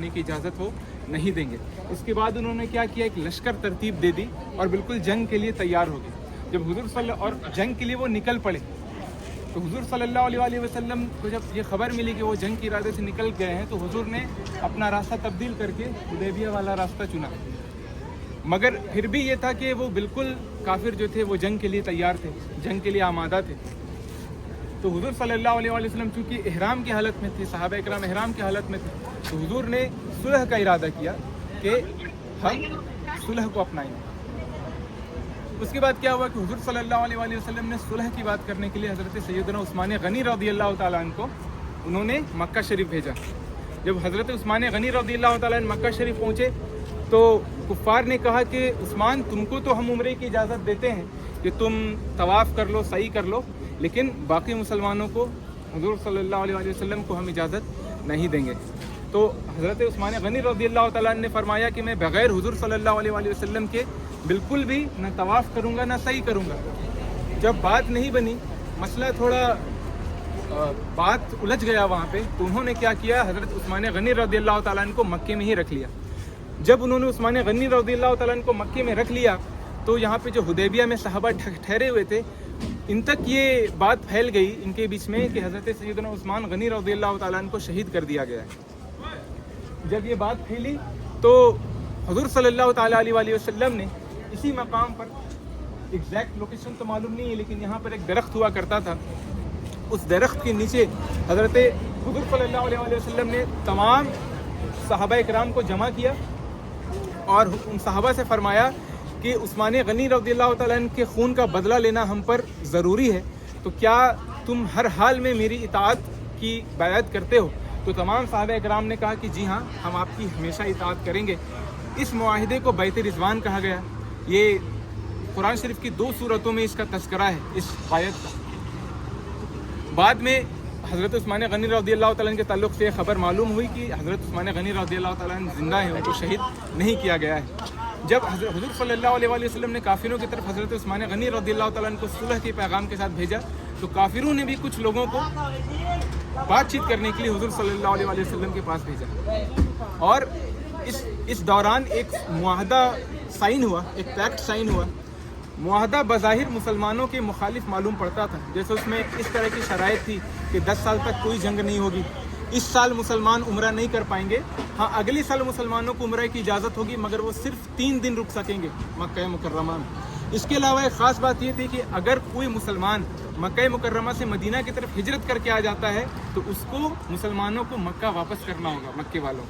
ہونے کی اجازت وہ نہیں دیں گے۔ اس کے بعد انہوں نے کیا کیا، ایک لشکر ترتیب دے دی اور بالکل جنگ کے لیے تیار ہو گئے۔ جب حضور صلی اللہ اور جنگ کے لیے وہ نکل پڑے تو حضور صلی اللہ علیہ وسلم کو جب یہ خبر ملی کہ وہ جنگ کے ارادے سے نکل گئے ہیں تو حضور نے اپنا راستہ تبدیل کر کے حدیبیہ والا راستہ چنا، مگر پھر بھی یہ تھا کہ وہ بالکل کافر جو تھے وہ جنگ کے لیے تیار تھے، جنگ کے لیے آمادہ تھے۔ تو حضور صلی اللہ علیہ وسلم چونکہ احرام کی حالت میں تھے، صحابہ اکرام احرام کی حالت میں تھے، تو حضور نے صلح کا ارادہ کیا کہ ہم صلح کو اپنائیں گے۔ اس کے بعد کیا ہوا کہ حضور صلی اللہ علیہ وسلم نے صلح کی بات کرنے کے لیے حضرت سیدنا عثمان غنی رضی اللہ تعالیٰ عنہ کو انہوں نے مکہ شریف بھیجا۔ جب حضرت عثمان غنی رضی اللہ تعالیٰ عنہ مکہ شریف پہنچے تو کفار نے کہا کہ عثمان تم کو تو ہم عمرے کی اجازت دیتے ہیں کہ تم طواف کر لو، سعی کر لو، لیکن باقی مسلمانوں کو، حضور صلی اللہ علیہ وسلم کو ہم اجازت نہیں دیں گے۔ تو حضرت عثمان غنی رضی اللہ تعالیٰ عنہ نے فرمایا کہ میں بغیر حضور صلی اللہ علیہ وسلم کے بالکل بھی نہ طواف کروں گا نہ سعی کروں گا۔ جب بات نہیں بنی، مسئلہ تھوڑا بات الجھ گیا وہاں پہ، تو انہوں نے کیا کیا، حضرت عثمان غنی رضی اللہ تعالیٰ عنہ کو مکے میں ہی رکھ لیا۔ جب انہوں نے عثمان غنی رضی اللہ تعالیٰ عنہ کو مکے میں رکھ لیا تو یہاں پہ جو حدیبیہ میں صحابہ ٹھہرے ہوئے تھے ان تک یہ بات پھیل گئی ان کے بیچ میں کہ حضرت سیدنا عثمان غنی رضی اللہ تعالیٰ عنہ کو شہید کر دیا گیا ہے۔ جب یہ بات پھیلی تو حضور صلی اللہ تعالیٰ علیہ وسلم نے اسی مقام پر، ایگزیکٹ لوکیشن تو معلوم نہیں ہے لیکن یہاں پر ایک درخت ہوا کرتا تھا، اس درخت کے نیچے حضرت حضور صلی اللہ علیہ وسلم نے تمام صحابہ اکرام کو جمع کیا اور ان صحابہ سے فرمایا کہ عثمان غنی رضی اللہ تعالیٰ عنہ کے خون کا بدلہ لینا ہم پر ضروری ہے، تو کیا تم ہر حال میں میری اطاعت کی بیعت کرتے ہو؟ تو تمام صحابہ اکرام نے کہا کہ جی ہاں، ہم آپ کی ہمیشہ اطاعت کریں گے۔ اس معاہدے کو بیعت رضوان کہا گیا۔ یہ قرآن شریف کی 2 سورتوں میں اس کا تذکرہ ہے، اس بیعت کا۔ بعد میں حضرت عثمان غنی رضی اللہ تعالیٰ عنہ کے تعلق سے یہ خبر معلوم ہوئی کہ حضرت عثمان غنی رضی اللہ تعالیٰ عنہ زندہ ہیں، ان کو شہید نہیں کیا گیا ہے۔ جب حضور صلی اللہ علیہ وسلم نے کافروں کی طرف حضرت عثمان غنی رضی اللہ تعالیٰ عنہ کو صلح کے پیغام کے ساتھ بھیجا تو کافروں نے بھی کچھ لوگوں کو بات چیت کرنے کے لیے حضور صلی اللہ علیہ وسلم کے پاس بھیجا، اور اس دوران ایک معاہدہ سائن ہوا، ایک پیکٹ سائن ہوا۔ معاہدہ بظاہر مسلمانوں کے مخالف معلوم پڑتا تھا، جیسے اس میں اس طرح کی شرائط تھی کہ 10 سال تک کوئی جنگ نہیں ہوگی، اس سال مسلمان عمرہ نہیں کر پائیں گے، ہاں اگلی سال مسلمانوں کو عمرہ کی اجازت ہوگی مگر وہ صرف 3 دن رک سکیں گے مکہ مکرمہ میں۔ اس کے علاوہ ایک خاص بات یہ تھی کہ اگر کوئی مسلمان مکہ مکرمہ سے مدینہ کی طرف ہجرت کر کے آ جاتا ہے تو اس کو مسلمانوں کو مکہ واپس کرنا ہوگا، مکے والوں